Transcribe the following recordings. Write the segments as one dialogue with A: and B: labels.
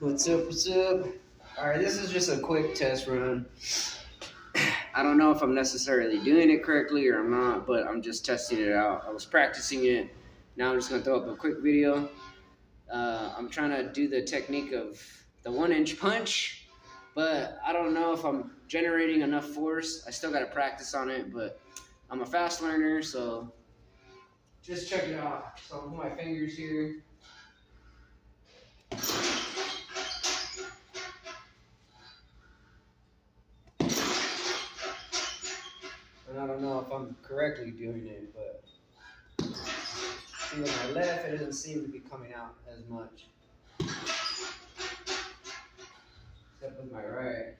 A: What's up, what's up? Alright, this is just a quick test run. I don't know if I'm necessarily doing it correctly or I'm not, but I'm just testing it out. I was practicing it. Now I'm just going to throw up a quick video. I'm trying to do the technique of the 1-inch punch, but I don't know if I'm generating enough force. I still got to practice on it, but I'm a fast learner, so just check it out. So I'll put my fingers here. And I don't know if I'm correctly doing it, but see, with my left, it doesn't seem to be coming out as much. Except with my right.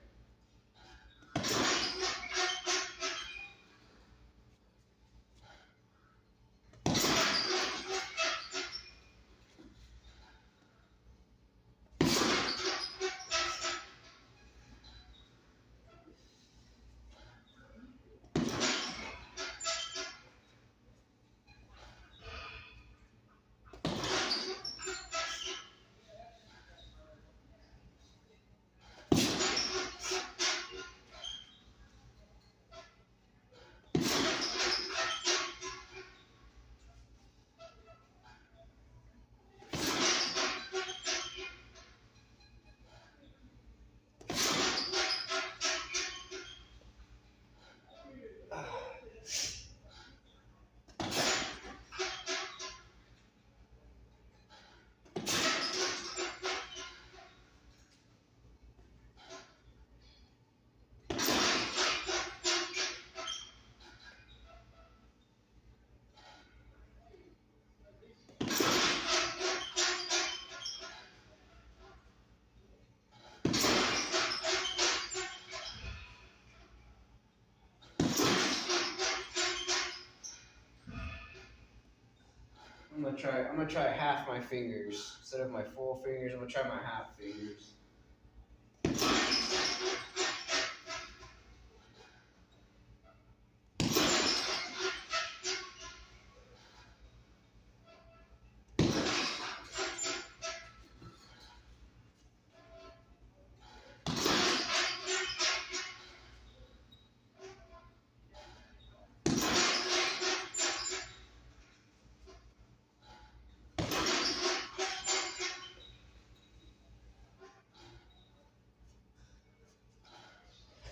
A: I'm gonna try half my fingers instead of my full fingers. I'm gonna try my half fingers.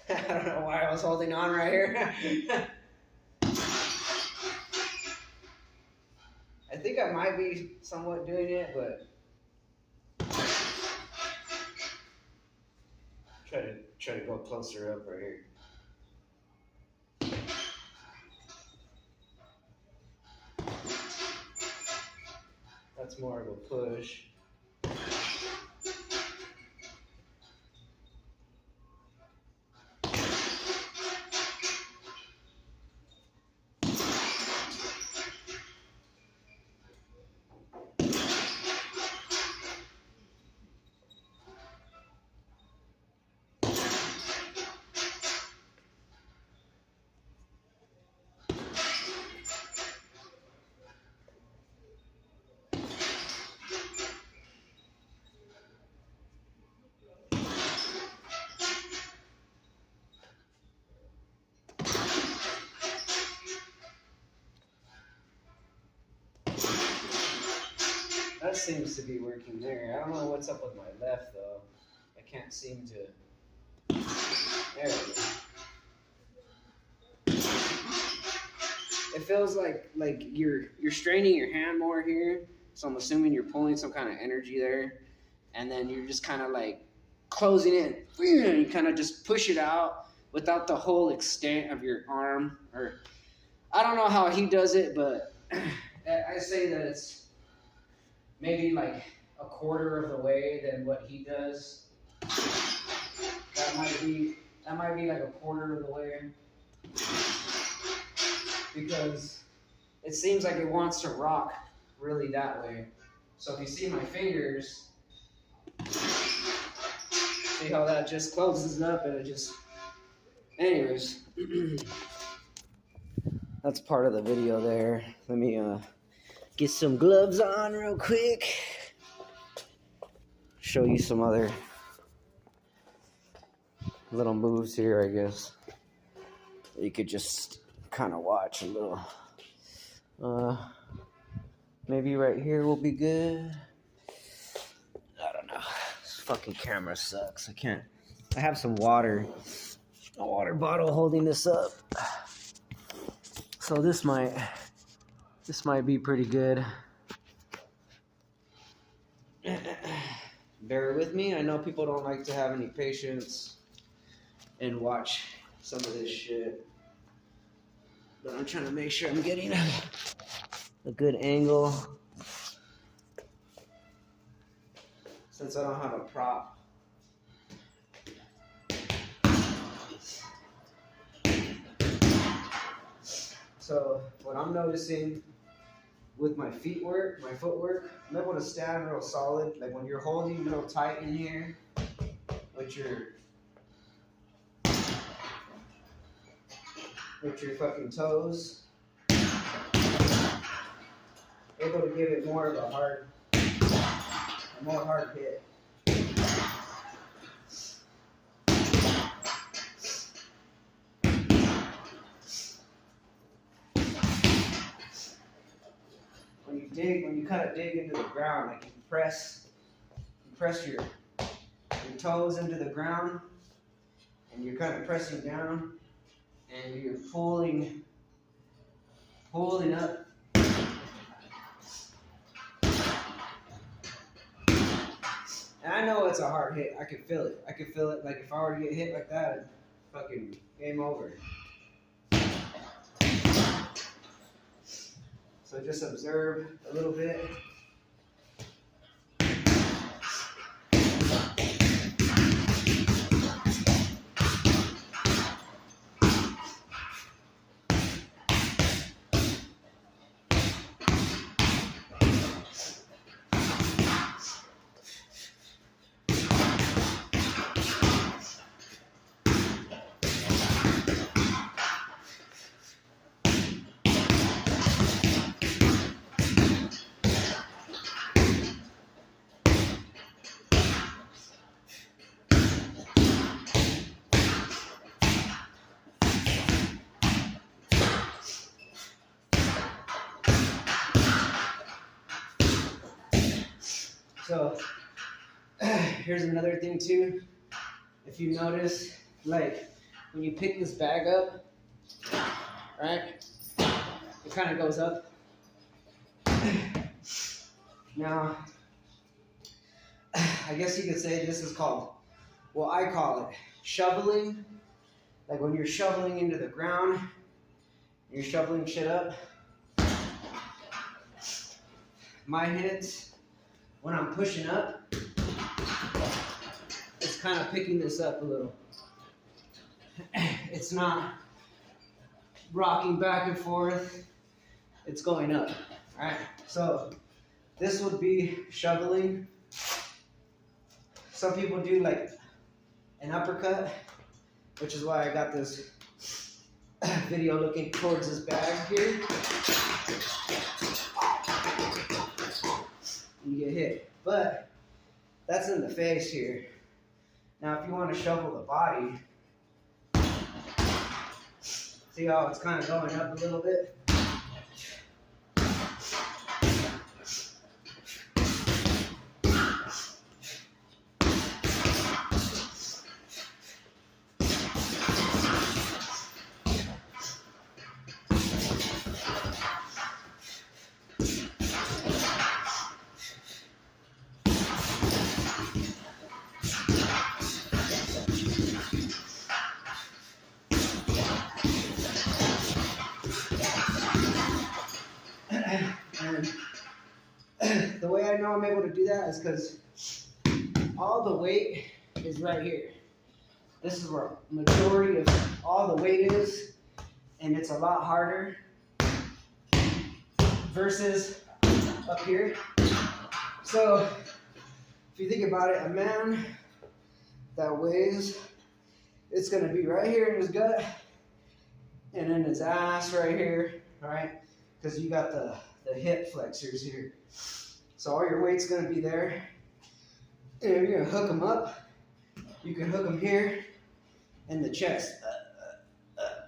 A: I don't know why I was holding on right here. I think I might be somewhat doing it, but try to go closer up right here. That's more of a push. That seems to be working there. I don't know what's up with my left though. I can't seem to. There it is. It feels like you're straining your hand more here. So I'm assuming you're pulling some kind of energy there, and then you're just kind of like closing it. And you kind of just push it out without the whole extent of your arm. Or I don't know how he does it, but I say that it's maybe like a quarter of the way than what he does. That might be like a quarter of the way, because it seems like it wants to rock really that way. So if you see my fingers, see how that just closes up and it just, anyways. That's part of the video there. Let me get some gloves on real quick. show you some other little moves here, I guess. You could just kind of watch a little. Maybe right here will be good. I don't know. This fucking camera sucks. I have some water. A water bottle holding this up. So this might be pretty good. Bear with me. I know people don't like to have any patience and watch some of this shit, but I'm trying to make sure I'm getting a good angle since I don't have a prop. So what I'm noticing with my footwork, I'm able to stand real solid. Like when you're holding real tight in here with your fucking toes, able to give it more of a more hard hit. When you kind of dig into the ground, like you press your toes into the ground, and you're kind of pressing down, and you're pulling up. And I know it's a hard hit. I can feel it. Like if I were to get hit like that, fucking game over. So just observe a little bit. So here's another thing too. If you notice, like when you pick this bag up, right, it kind of goes up. Now, I guess you could say this is called, well, I call it shoveling. Like when you're shoveling into the ground, you're shoveling shit up. My hits, when I'm pushing up, it's kind of picking this up a little. It's not rocking back and forth, it's going up. All right, so this would be shoveling. Some people do like an uppercut, which is why I got this video looking towards this bag here. You get hit, but that's in the face here. Now if you want to shovel the body, see how it's kind of going up a little bit? And the way I know I'm able to do that is because all the weight is right here. This is where majority of all the weight is, and it's a lot harder versus up here. So if you think about it, a man that weighs, it's going to be right here in his gut and in his ass right here, right? Because you got the hip flexors here. So all your weight's going to be there. And if you're gonna hook them up, you can hook them here in the chest,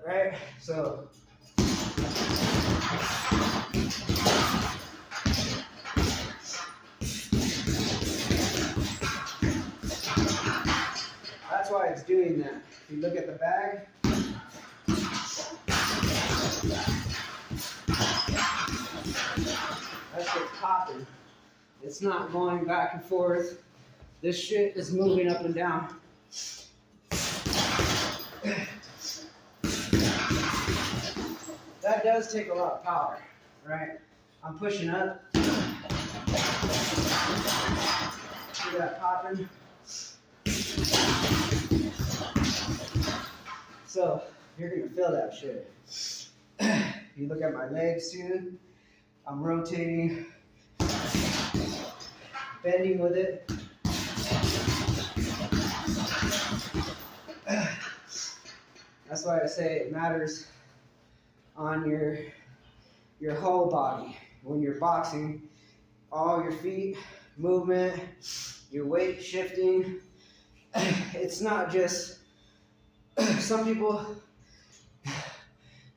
A: right? So. That's why it's doing that. If you look at the bag, that shit's popping. It's not going back and forth. This shit is moving up and down. That does take a lot of power, right? I'm pushing up. See that popping? So you're gonna feel that shit. You look at my legs too. I'm rotating, bending with it. That's why I say it matters on your whole body. When you're boxing, all your feet, movement, your weight shifting. It's not just some people.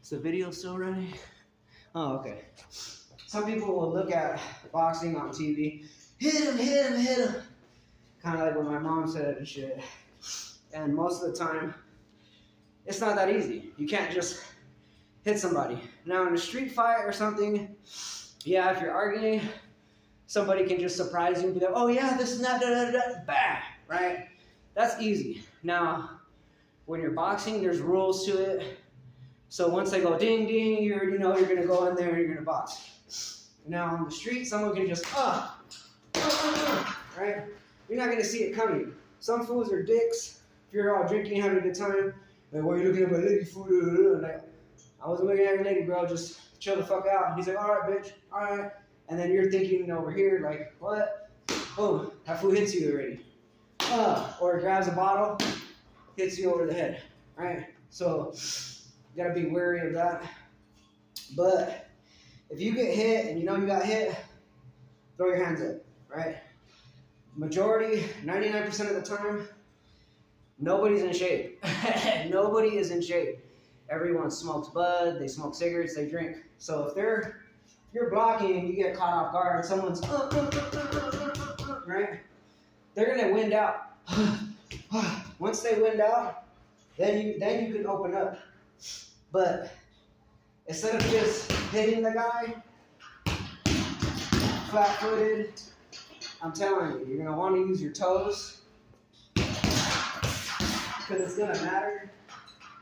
A: Is the video still running? Oh, okay. Some people will look at boxing on TV, hit him, hit him, hit him. Kind of like what my mom said and shit. And most of the time, it's not that easy. You can't just hit somebody. Now in a street fight or something, yeah, if you're arguing, somebody can just surprise you and be like, oh yeah, this and that, da, da, da, bang, right? That's easy. Now, when you're boxing, there's rules to it. So once they go ding, ding, you already know you're gonna go in there and you're gonna box. Now on the street, someone can just, right? You're not gonna see it coming. Some fools are dicks. If you're all drinking, having a good time, like, why are you looking at my lady food? And like, I wasn't looking at your lady, bro, just chill the fuck out. And he's like, all right, bitch, all right. And then you're thinking over here, like, what? Boom, that fool hits you already. Or grabs a bottle, hits you over the head, right? So, you gotta be wary of that. But, if you get hit and you know you got hit, throw your hands up, right? Majority, 99% of the time, nobody's in shape. Nobody is in shape. Everyone smokes bud, they smoke cigarettes, they drink. So if you're blocking and you get caught off guard, someone's right? They're gonna wind out. Once they wind out, then you can open up. But instead of just hitting the guy flat-footed, I'm telling you, you're gonna want to use your toes because it's gonna matter.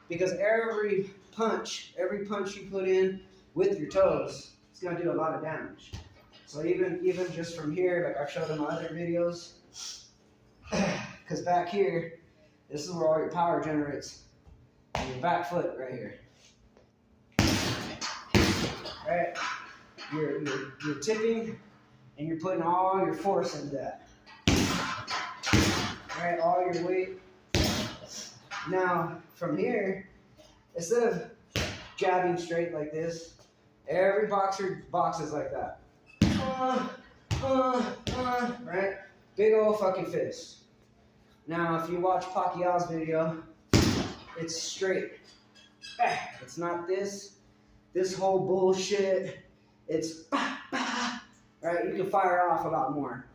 A: Because every punch you put in with your toes, it's gonna do a lot of damage. So even just from here, like I've showed in my other videos, because back here, this is where all your power generates. On your back foot right here. Right? You're tipping and you're putting all your force into that. Right? All your weight. Now, from here, instead of jabbing straight like this, every boxer boxes like that. Right? Big old fucking fist. Now, if you watch Pacquiao's video, it's straight. It's not this whole bullshit. It's right? You can fire off a lot more.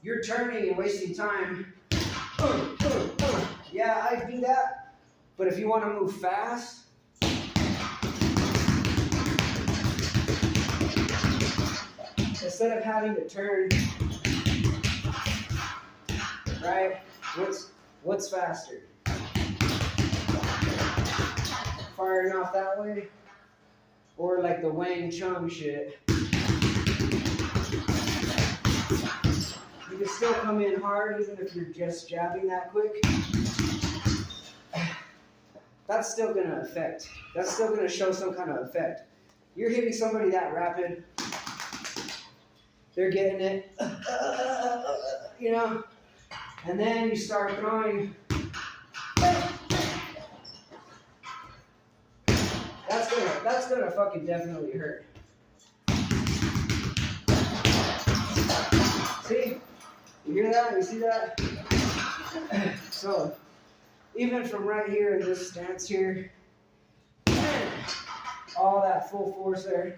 A: You're turning and wasting time. Yeah, I do that. But if you want to move fast, instead of having to turn, right? What's faster? Firing off that way, or like the Wang Chung shit. You can still come in hard even if you're just jabbing that quick. That's still gonna affect. That's still gonna show some kind of effect. You're hitting somebody that rapid, they're getting it, you know, and then you start throwing. That's gonna fucking definitely hurt. See? You hear that? You see that? So, even from right here in this stance here, all that full force there,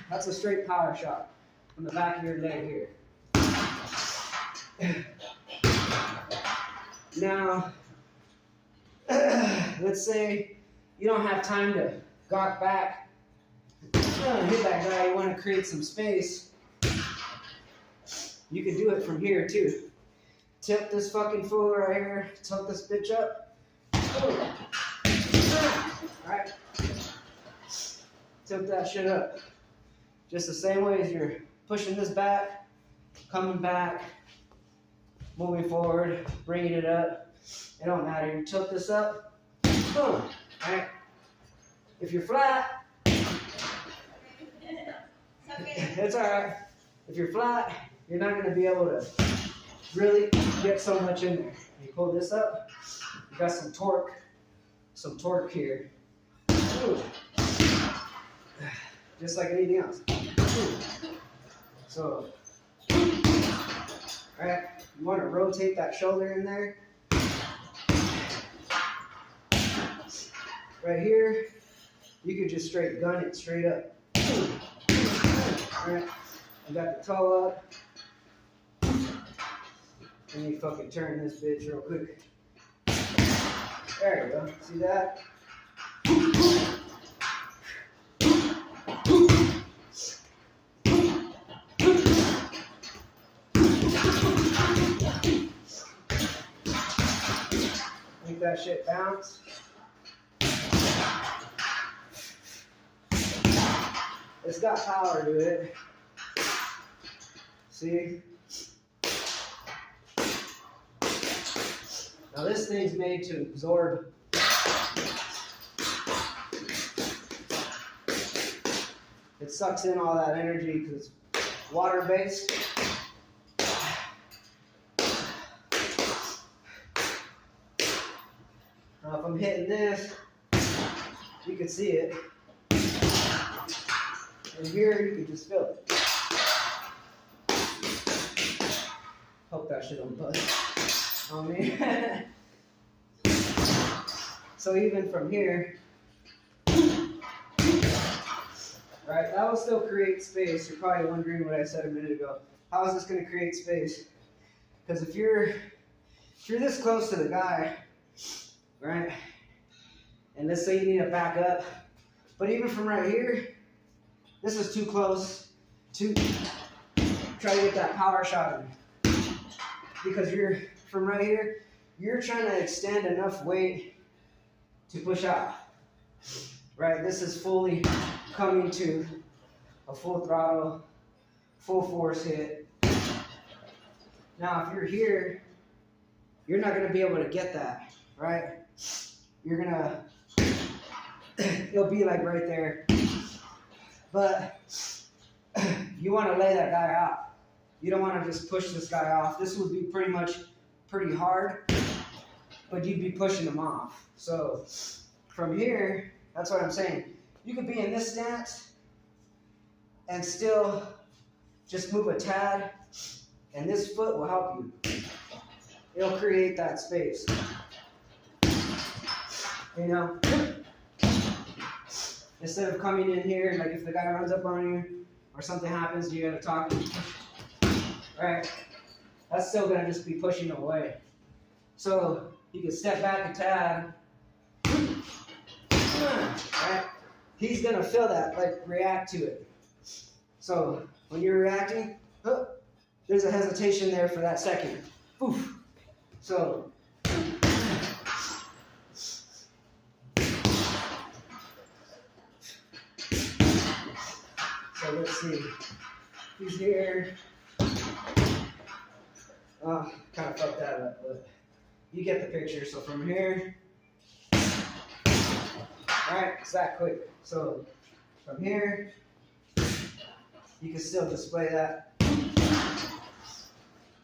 A: that's a straight power shot from the back of your leg here. Now, let's say you don't have time to gawk back, hit that guy, you want to create some space, you can do it from here too. Tip this fucking fool right here, tilt this bitch up. Alright. Tilt that shit up. Just the same way as you're pushing this back, coming back, moving forward, bringing it up. It don't matter. You tilt this up, boom. Alright. If you're flat, it's alright. If you're flat, you're not going to be able to really get so much in there. You pull this up, you got some torque here. Ooh. Just like anything else. Ooh. So, alright, you want to rotate that shoulder in there. Right here, you could just straight gun it straight up. Alright, I got the toe up. Let me fucking turn this bitch real quick. There you go. See that? Make that shit bounce. It's got power to it. See? Now this thing's made to absorb it sucks in all that energy because it's water based. Now if I'm hitting this, you can see it. And here you can just feel it. Hope that shit don't bust. I mean, so even from here, right, that will still create space. You're probably wondering what I said a minute ago. How is this going to create space? Because if you're this close to the guy, right, and let's say you need to back up, but even from right here, this is too close to try to get that power shot in. Because you're from right here, you're trying to extend enough weight to push out. Right? This is fully coming to a full throttle, full force hit. Now, if you're here, you're not going to be able to get that, right? You're going to, it'll be like right there. But you want to lay that guy out. You don't want to just push this guy off. This would be pretty hard, but you'd be pushing him off. So from here, that's what I'm saying. You could be in this stance and still just move a tad, and this foot will help you. It'll create that space. You know? Instead of coming in here, like if the guy runs up on you or something happens, you gotta talk. Right? That's still gonna just be pushing away. So you can step back a tad. Right? He's gonna feel that, like react to it. So when you're reacting, there's a hesitation there for that second. Poof. So let's see. He's here. Oh, kind of fucked that up, but you get the picture. So from here, alright, it's that quick. So from here, you can still display that.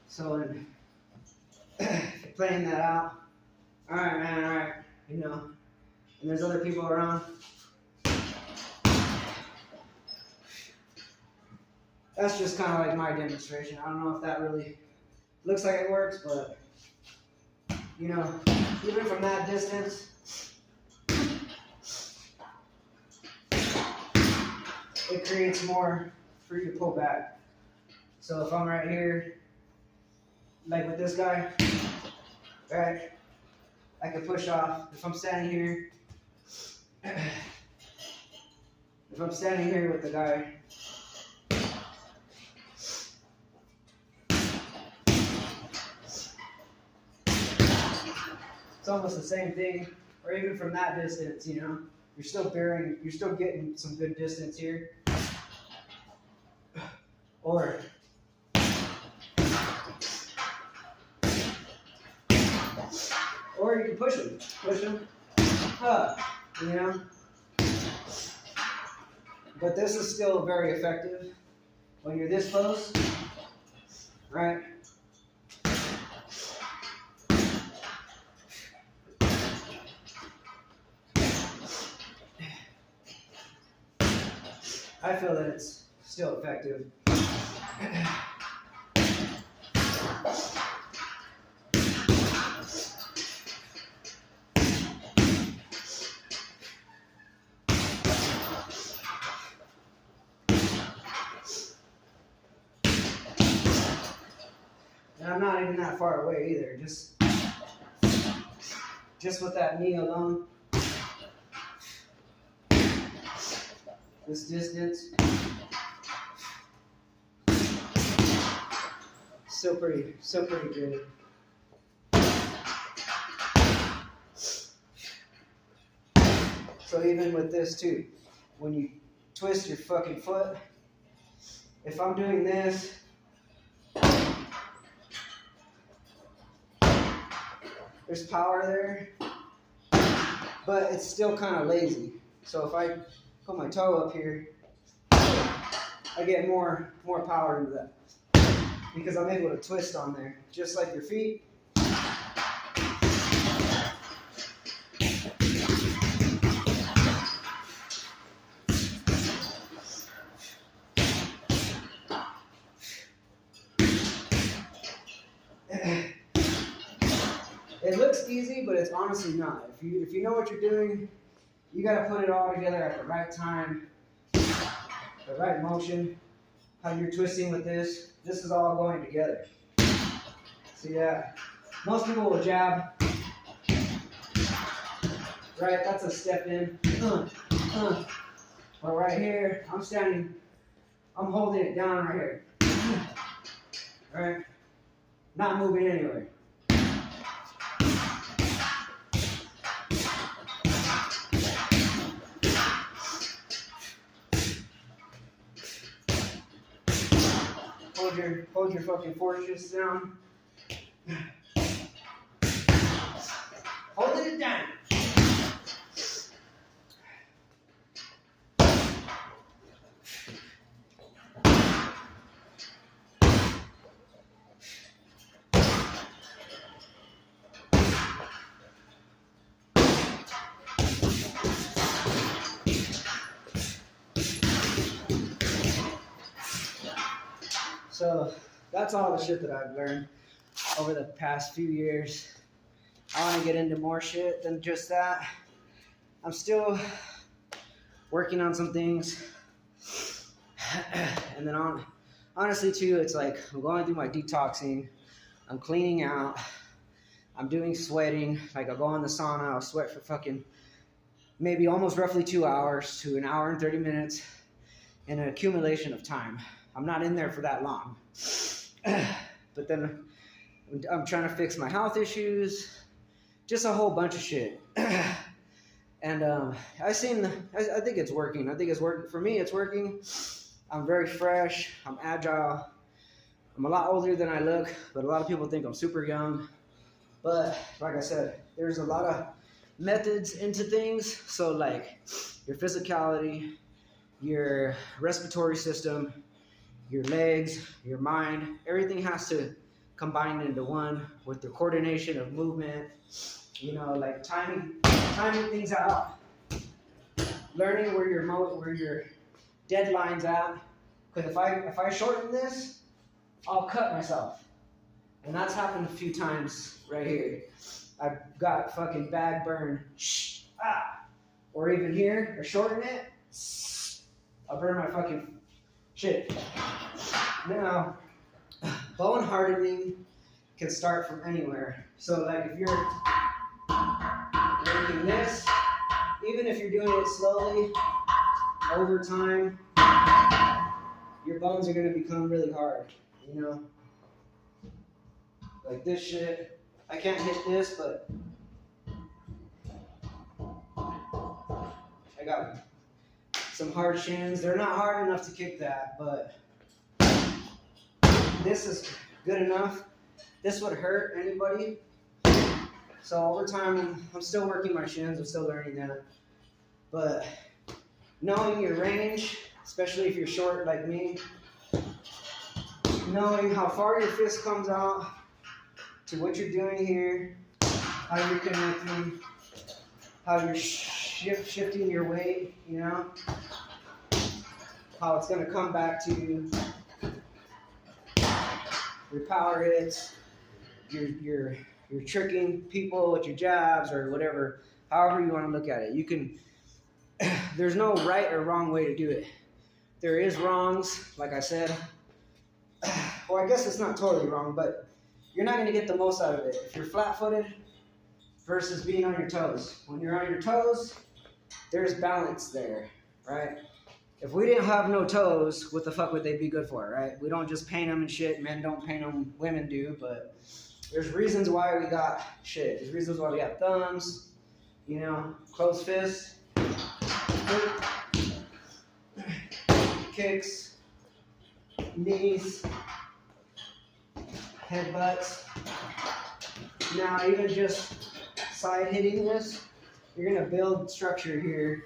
A: So in playing that out, alright man, alright, you know, and there's other people around. That's just kind of like my demonstration. I don't know if that really Looks like it works, but you know, even from that distance, it creates more for you to pull back. So if I'm right here, like with this guy, right, I can push off. If I'm standing here, if I'm standing here with the guy, it's almost the same thing. Or even from that distance, you know, you're still getting some good distance here. Or you can push them up, you know. But this is still very effective when you're this close, right? I feel that it's still effective. And I'm not even that far away either, just with that knee alone. This distance, still pretty good. So even with this too, when you twist your fucking foot, if I'm doing this, there's power there, but it's still kind of lazy. So if I put my toe up here, I get more power into that because I'm able to twist on there, just like your feet. It looks easy, but it's honestly not. If you know what you're doing, you gotta put it all together at the right time, the right motion, how you're twisting with this. This is all going together. So yeah, most people will jab. Right, that's a step in. But right here, I'm standing, I'm holding it down right here. Right? Not moving anywhere. Hold your fucking fortress down. Hold it down. So that's all the shit that I've learned over the past few years. I want to get into more shit than just that. I'm still working on some things. And then honestly too, it's like I'm going through my detoxing. I'm cleaning out. I'm doing sweating. Like I'll go in the sauna, I'll sweat for fucking maybe almost roughly 2 hours to an hour and 30 minutes in an accumulation of time. I'm not in there for that long. But then I'm trying to fix my health issues, just a whole bunch of shit. And I think it's working. I think it's working. For me, it's working. I'm very fresh. I'm agile. I'm a lot older than I look, but a lot of people think I'm super young. But like I said, there's a lot of methods into things. So like your physicality, your respiratory system, your legs, your mind, everything has to combine into one with the coordination of movement, you know, like timing things out, learning where your deadline's at. Because if I shorten this, I'll cut myself. And that's happened a few times right here. I've got fucking bag burn. Or even here, or shorten it. I'll burn my fucking shit. Now, bone hardening can start from anywhere. So like if you're making this, even if you're doing it slowly, over time, your bones are gonna become really hard, you know? Like this shit, I can't hit this, but I got some hard shins. They're not hard enough to kick that, but this is good enough. This would hurt anybody. So over time, I'm still working my shins. I'm still learning that. But knowing your range, especially if you're short like me, knowing how far your fist comes out to what you're doing here, how you're connecting, how you're shifting your weight, you know, how it's going to come back to you, your power hits, you're tricking people with your jabs or whatever, however you want to look at it. You can, there's no right or wrong way to do it. There is wrongs, like I said. Well, I guess it's not totally wrong, but you're not going to get the most out of it if you're flat-footed versus being on your toes. When you're on your toes, there's balance there, right? If we didn't have no toes, what the fuck would they be good for, right? We don't just paint them and shit. Men don't paint them, women do, but there's reasons why we got shit. There's reasons why we got thumbs, you know, closed fists, kicks, knees, headbutts. Now, even just side hitting this, you're gonna build structure here.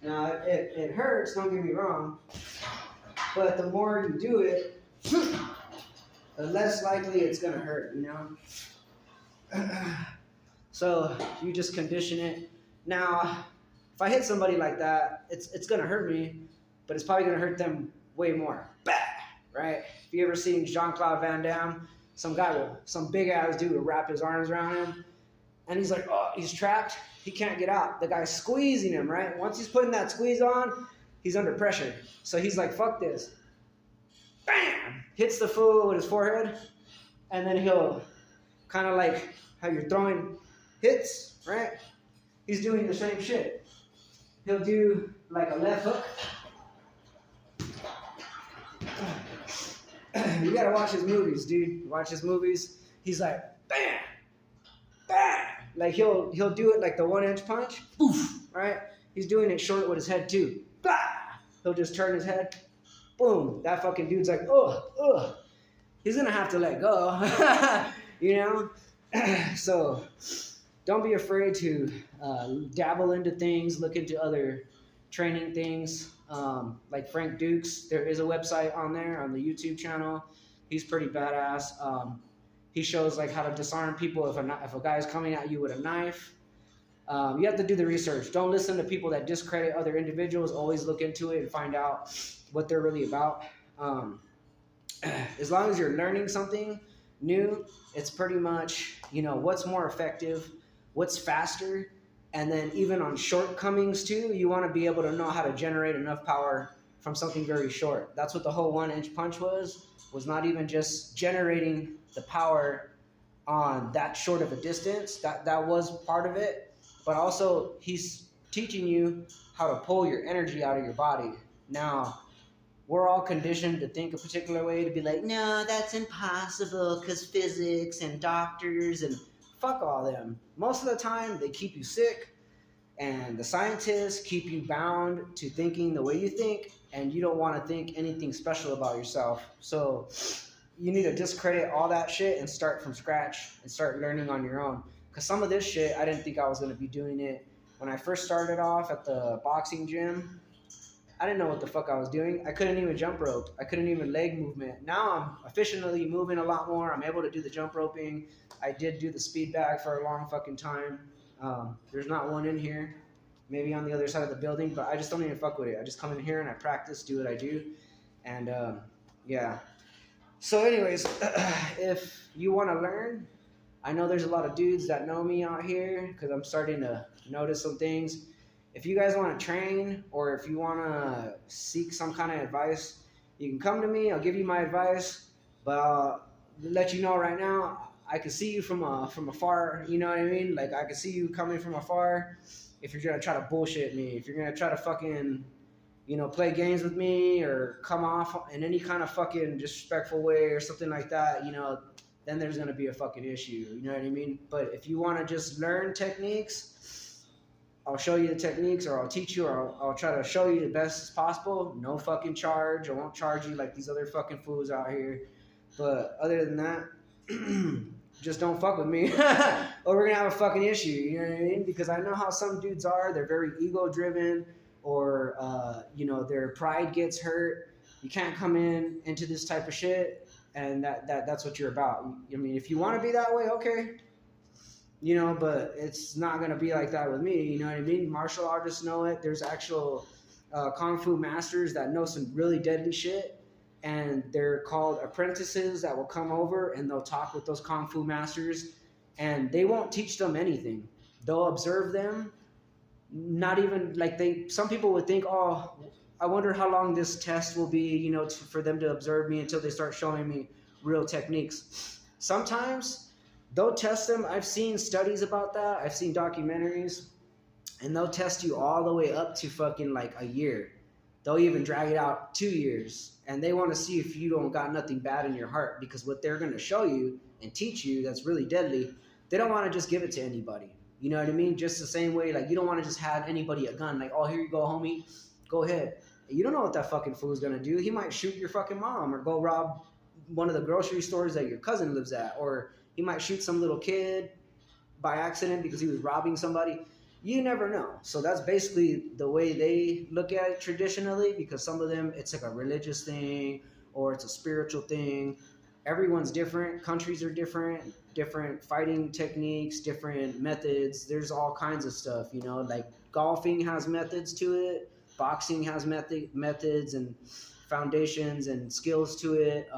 A: Now, it hurts, don't get me wrong, but the more you do it, the less likely it's gonna hurt, you know? So you just condition it. Now, if I hit somebody like that, it's gonna hurt me, but it's probably gonna hurt them way more. Bah! Right? If you ever seen Jean-Claude Van Damme, some big ass dude will wrap his arms around him, and he's like, oh, he's trapped. He can't get out. The guy's squeezing him, right? Once he's putting that squeeze on, he's under pressure. So he's like, fuck this. Bam! Hits the fool with his forehead, and then he'll kind of like how you're throwing hits, right? He's doing the same shit. He'll do like a left hook. You gotta watch his movies, dude. Watch his movies. He's like, bam, bam. Like he'll do it like the 1-inch punch, boof, right? He's doing it short with his head too. Blah. He'll just turn his head, boom. That fucking dude's like, ugh. He's gonna have to let go, you know? So don't be afraid to dabble into things, look into other training things. Like Frank Dukes, there is a website on there on the YouTube channel. He's pretty badass. He shows like how to disarm people if a guy's coming at you with a knife. You have to do the research. Don't listen to people that discredit other individuals. Always look into it and find out what they're really about. As long as you're learning something new, it's pretty much, you know, what's more effective, what's faster, and then even on shortcomings too, you want to be able to know how to generate enough power from something very short. That's what the whole 1-inch punch was not even just generating the power on that short of a distance. That was part of it, but also he's teaching you how to pull your energy out of your body. Now, we're all conditioned to think a particular way, to be like, no, that's impossible because physics and doctors and fuck all them. Most of the time, they keep you sick, and the scientists keep you bound to thinking the way you think, and you don't want to think anything special about yourself. So you need to discredit all that shit and start from scratch and start learning on your own. Because some of this shit, I didn't think I was going to be doing it. When I first started off at the boxing gym, I didn't know what the fuck I was doing. I couldn't even jump rope. I couldn't even leg movement. Now I'm efficiently moving a lot more. I'm able to do the jump roping. I did do the speed bag for a long fucking time. There's not one in here. Maybe on the other side of the building, but I just don't even fuck with it. I just come in here and I practice, do what I do, and yeah. So, anyways, if you want to learn, I know there's a lot of dudes that know me out here because I'm starting to notice some things. If you guys want to train or if you want to seek some kind of advice, you can come to me. I'll give you my advice, but I'll let you know right now. I can see you from afar. You know what I mean? Like I can see you coming from afar. If you're gonna try to bullshit me, if you're gonna try to fucking, play games with me or come off in any kind of fucking disrespectful way or something like that, then there's gonna be a fucking issue. You know what I mean? But if you want to just learn techniques, I'll show you the techniques, or I'll teach you, or I'll try to show you the best as possible. No fucking charge. I won't charge you like these other fucking fools out here. But other than that, just don't fuck with me or we're gonna have a fucking issue, you know what I mean? Because I know how some dudes are. They're very ego driven, or their pride gets hurt. You can't come into this type of shit, and that's what you're about. I mean, if you want to be that way, okay, but it's not gonna be like that with me, you know what I mean? Martial artists know it. There's actual kung fu masters that know some really deadly shit, and they're called apprentices that will come over and they'll talk with those kung fu masters, and they won't teach them anything. They'll observe them. Not even like some people would think, oh, I wonder how long this test will be, for them to observe me until they start showing me real techniques. Sometimes they'll test them. I've seen studies about that. I've seen documentaries, and they'll test you all the way up to fucking like a year. They'll even drag it out 2 years. And they want to see if you don't got nothing bad in your heart, because what they're going to show you and teach you that's really deadly, they don't want to just give it to anybody. You know what I mean? Just the same way, like, you don't want to just have anybody a gun. Like, oh, here you go, homie. Go ahead. You don't know what that fucking fool's going to do. He might shoot your fucking mom, or go rob one of the grocery stores that your cousin lives at. Or he might shoot some little kid by accident because he was robbing somebody. You never know. So that's basically the way they look at it traditionally, because some of them, it's like a religious thing or it's a spiritual thing. Everyone's different. Countries are different fighting techniques, different methods. There's all kinds of stuff, like golfing has methods to it. Boxing has methods and foundations and skills to it.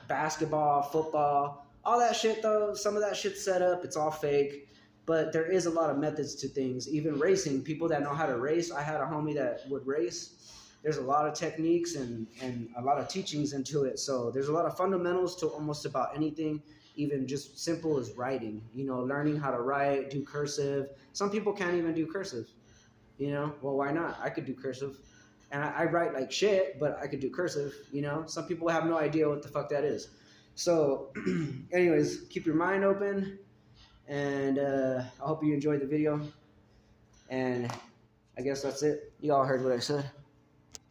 A: Basketball, football, all that shit though. Some of that shit's set up. It's all fake. But there is a lot of methods to things. Even racing, people that know how to race. I had a homie that would race. There's a lot of techniques and a lot of teachings into it. So there's a lot of fundamentals to almost about anything, even just simple as writing. Learning how to write, do cursive. Some people can't even do cursive. Well, why not? I could do cursive. And I write like shit, but I could do cursive. Some people have no idea what the fuck that is. So anyways, keep your mind open. And I hope you enjoyed the video. And I guess that's it. You all heard what I said.